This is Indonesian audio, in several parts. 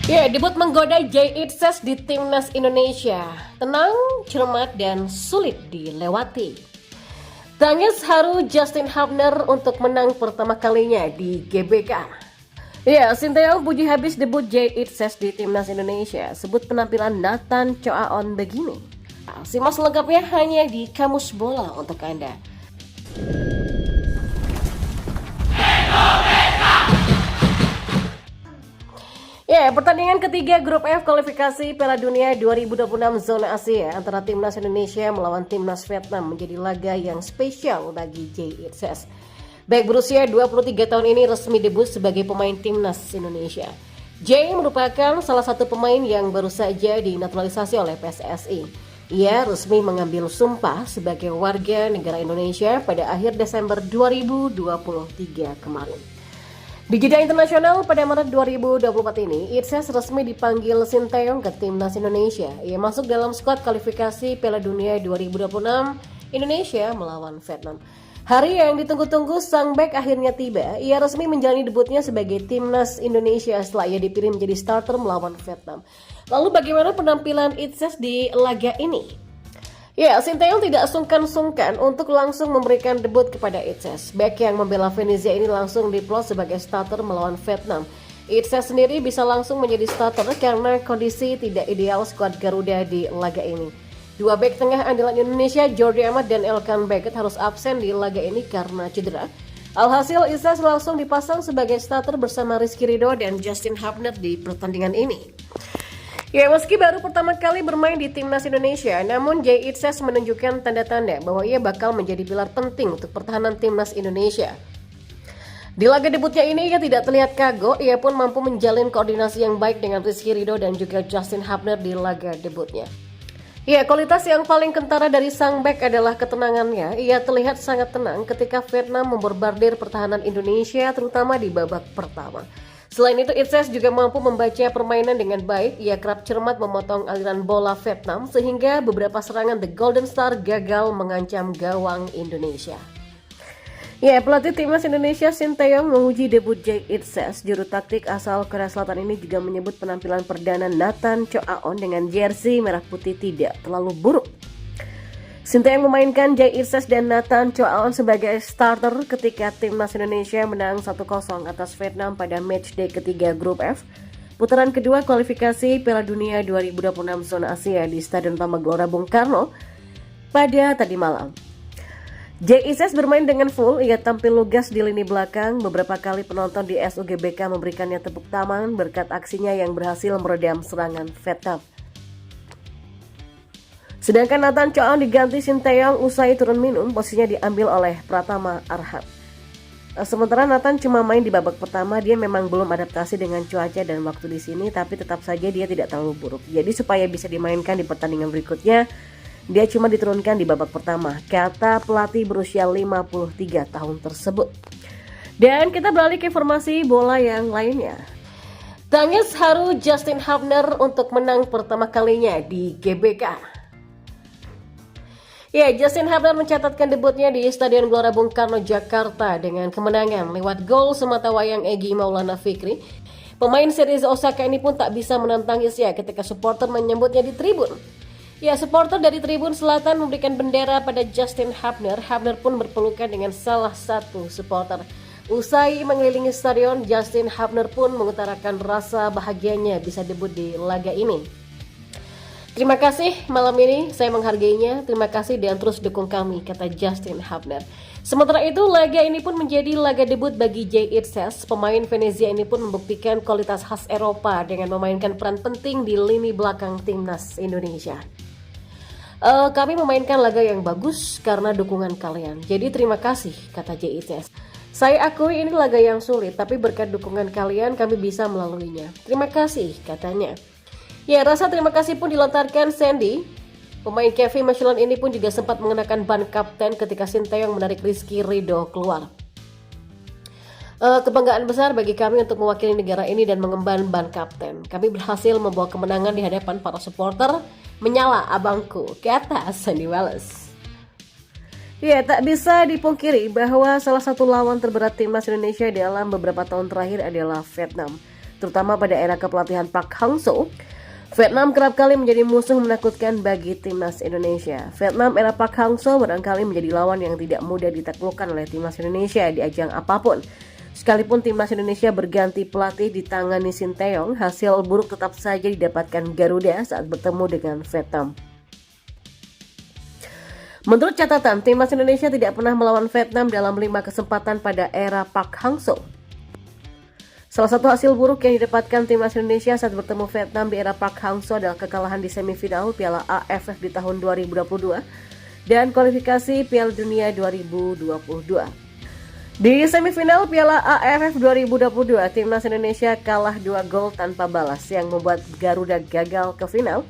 Ya, debut menggoda Jay Itzes di timnas Indonesia. Tenang, cermat, dan sulit dilewati. Tangis haru Justin Hubner untuk menang pertama kalinya di GBK. Ya, Sinteyong puji habis debut Jay Itzes di timnas Indonesia. Sebut penampilan Nathan Choaon begini. Simak selengkapnya hanya di Kamus Bola untuk Anda. Ya, pertandingan ketiga Grup F kualifikasi Piala Dunia 2026 zona Asia antara Timnas Indonesia melawan Timnas Vietnam menjadi laga yang spesial bagi Jay Itzes. Baik berusia 23 tahun ini resmi debut sebagai pemain Timnas Indonesia. Jay merupakan salah satu pemain yang baru saja dinaturalisasi oleh PSSI. Ia resmi mengambil sumpah sebagai warga negara Indonesia pada akhir Desember 2023 kemarin. Di jeda internasional pada Maret 2024 ini, Itzes resmi dipanggil Sinteyong ke Timnas Indonesia. Ia masuk dalam skuad kualifikasi Piala Dunia 2026 Indonesia melawan Vietnam. Hari yang ditunggu-tunggu sang bek akhirnya tiba. Ia resmi menjalani debutnya sebagai Timnas Indonesia setelah ia dipilih menjadi starter melawan Vietnam. Lalu bagaimana penampilan Itzes di laga ini? Ya, Sinteyong tidak sungkan-sungkan untuk langsung memberikan debut kepada Itzes. Bek yang membela Venezia ini langsung diplot sebagai starter melawan Vietnam. Itzes sendiri bisa langsung menjadi starter karena kondisi tidak ideal skuad Garuda di laga ini. Dua bek tengah andalan Indonesia, Jordi Amat dan Elkan Beckett harus absen di laga ini karena cedera. Alhasil, Itzes langsung dipasang sebagai starter bersama Rizky Ridho dan Justin Hubner di pertandingan ini. Ya, meski baru pertama kali bermain di Timnas Indonesia, namun Jay Itzes menunjukkan tanda-tanda bahwa ia bakal menjadi pilar penting untuk pertahanan Timnas Indonesia. Di laga debutnya ini, ia tidak terlihat kagok, ia pun mampu menjalin koordinasi yang baik dengan Rizky Ridho dan juga Justin Hubner di laga debutnya. Ya, kualitas yang paling kentara dari sang bek adalah ketenangannya. Ia terlihat sangat tenang ketika Vietnam memborbardir pertahanan Indonesia, terutama di babak pertama. Selain itu, Itzes juga mampu membaca permainan dengan baik. Ia kerap cermat memotong aliran bola Vietnam sehingga beberapa serangan The Golden Star gagal mengancam gawang Indonesia. Ya, pelatih Timnas Indonesia Sinteyong menguji debut Jay Itzes. Juru taktik asal Korea Selatan ini juga menyebut penampilan perdana Nathan Choaon dengan jersey merah putih tidak terlalu buruk. Sinteyong memainkan Jay Itzes dan Nathan Choaon sebagai starter ketika Timnas Indonesia menang 1-0 atas Vietnam pada matchday ketiga Grup F. Putaran kedua kualifikasi Piala Dunia 2026 zona Asia di Stadion Utama Gelora Bung Karno pada tadi malam. Jay Itzes bermain dengan full, ia tampil lugas di lini belakang. Beberapa kali penonton di SUGBK memberikannya tepuk tangan berkat aksinya yang berhasil meredam serangan Vietnam. Sedangkan Nathan Choaon diganti Sinteyong usai turun minum, posisinya diambil oleh Pratama Arhan. Sementara Nathan cuma main di babak pertama, dia memang belum adaptasi dengan cuaca dan waktu di sini, tapi tetap saja dia tidak terlalu buruk. Jadi supaya bisa dimainkan di pertandingan berikutnya, dia cuma diturunkan di babak pertama, kata pelatih berusia 53 tahun tersebut. Dan kita beralih ke informasi bola yang lainnya. Tangis haru Justin Hubner untuk menang pertama kalinya di GBK. Ya, Justin Hubner mencatatkan debutnya di Stadion Gelora Bung Karno, Jakarta dengan kemenangan lewat gol sematawayang Egy Maulana Fikri. Pemain series Osaka ini pun tak bisa menentang Isya ketika supporter menyambutnya di tribun. Ya, supporter dari tribun selatan memberikan bendera pada Justin Hubner. Hubner pun berpelukan dengan salah satu supporter. Usai mengelilingi stadion, Justin Hubner pun mengutarakan rasa bahagianya bisa debut di laga ini. Terima kasih, malam ini saya menghargainya. Terima kasih dan terus dukung kami, kata Justin Hubner. Sementara itu, laga ini pun menjadi laga debut bagi Jay Itzes. Pemain Venezia ini pun membuktikan kualitas khas Eropa dengan memainkan peran penting di lini belakang Timnas Indonesia. Kami memainkan laga yang bagus karena dukungan kalian. Jadi terima kasih, kata Jay Itzes. Saya akui ini laga yang sulit, tapi berkat dukungan kalian kami bisa melaluinya. Terima kasih, katanya. Ya, rasa terima kasih pun dilontarkan Sandy. Pemain Kevin Michelin ini pun juga sempat mengenakan ban kapten ketika Sinteyong menarik Rizky Ridho keluar. Kebanggaan besar bagi kami untuk mewakili negara ini dan mengemban ban kapten. Kami berhasil membawa kemenangan di hadapan para supporter. Menyala abangku, kata Sandy Wallace. Ya, tak bisa dipungkiri bahwa salah satu lawan terberat Timnas Indonesia dalam beberapa tahun terakhir adalah Vietnam. terutama pada era kepelatihan Park Hang-seo. Vietnam kerap kali menjadi musuh menakutkan bagi timnas Indonesia. Vietnam era Park Hang-seo barangkali menjadi lawan yang tidak mudah ditaklukkan oleh timnas Indonesia di ajang apapun. Sekalipun timnas Indonesia berganti pelatih di tangan Sinteyong, hasil buruk tetap saja didapatkan Garuda saat bertemu dengan Vietnam. Menurut catatan, timnas Indonesia tidak pernah melawan Vietnam dalam 5 kesempatan pada era Park Hang-seo. Salah satu hasil buruk yang didapatkan timnas Indonesia saat bertemu Vietnam di era Park Hang-seo adalah kekalahan di semifinal Piala AFF di tahun 2022 dan kualifikasi Piala Dunia 2022. Di semifinal Piala AFF 2022, timnas Indonesia kalah 2 gol tanpa balas yang membuat Garuda gagal ke final.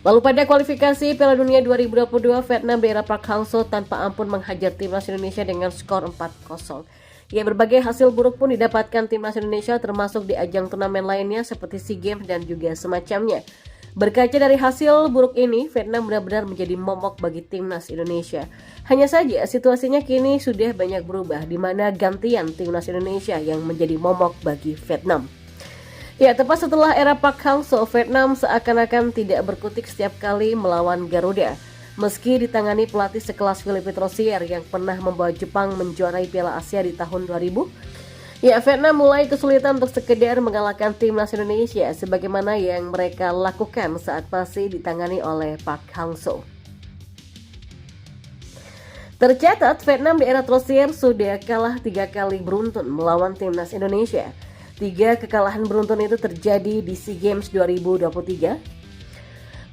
Lalu pada kualifikasi Piala Dunia 2022, Vietnam di era Park Hang-seo tanpa ampun menghajar timnas Indonesia dengan skor 4-0. Ya, berbagai hasil buruk pun didapatkan timnas Indonesia termasuk di ajang turnamen lainnya seperti SEA Games dan juga semacamnya. Berkaca dari hasil buruk ini, Vietnam benar-benar menjadi momok bagi timnas Indonesia. Hanya saja situasinya kini sudah banyak berubah, di mana gantian timnas Indonesia yang menjadi momok bagi Vietnam. Ya, tepat setelah era Park Hang-seo, Vietnam seakan-akan tidak berkutik setiap kali melawan Garuda. Meski ditangani pelatih sekelas Philippe Rosier yang pernah membawa Jepang menjuarai Piala Asia di tahun 2000, ya, Vietnam mulai kesulitan untuk sekedar mengalahkan timnas Indonesia sebagaimana yang mereka lakukan saat masih ditangani oleh Park Hang-seo. Tercatat, Vietnam di era Rosier sudah kalah 3 kali beruntun melawan timnas Indonesia. 3 kekalahan beruntun itu terjadi di SEA Games 2023,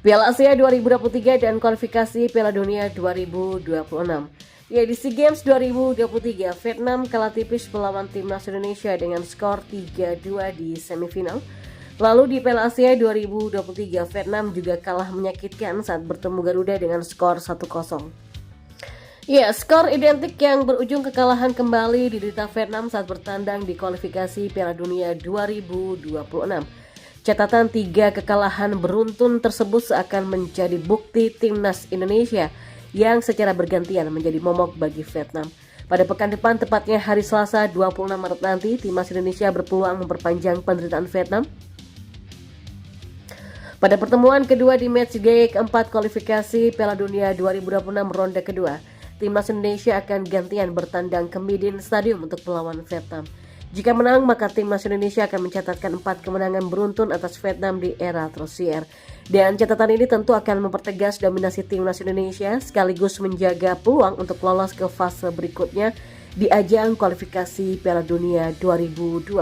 Piala Asia 2023, dan kualifikasi Piala Dunia 2026. Ya, di SEA Games 2023, Vietnam kalah tipis melawan timnas Indonesia dengan skor 3-2 di semifinal. Lalu di Piala Asia 2023, Vietnam juga kalah menyakitkan saat bertemu Garuda dengan skor 1-0. Ya, skor identik yang berujung kekalahan kembali diderita Vietnam saat bertandang di kualifikasi Piala Dunia 2026. Catatan 3 kekalahan beruntun tersebut seakan menjadi bukti timnas Indonesia yang secara bergantian menjadi momok bagi Vietnam. Pada pekan depan, tepatnya hari Selasa 26 Maret nanti, timnas Indonesia berpeluang memperpanjang penderitaan Vietnam. Pada pertemuan kedua di matchday keempat kualifikasi Piala Dunia 2026 ronde kedua, timnas Indonesia akan gantian bertandang ke Midin Stadium untuk melawan Vietnam. Jika menang, maka timnas Indonesia akan mencatatkan 4 kemenangan beruntun atas Vietnam di era Rosier. Dan catatan ini tentu akan mempertegas dominasi timnas Indonesia sekaligus menjaga peluang untuk lolos ke fase berikutnya di ajang kualifikasi Piala Dunia 2026.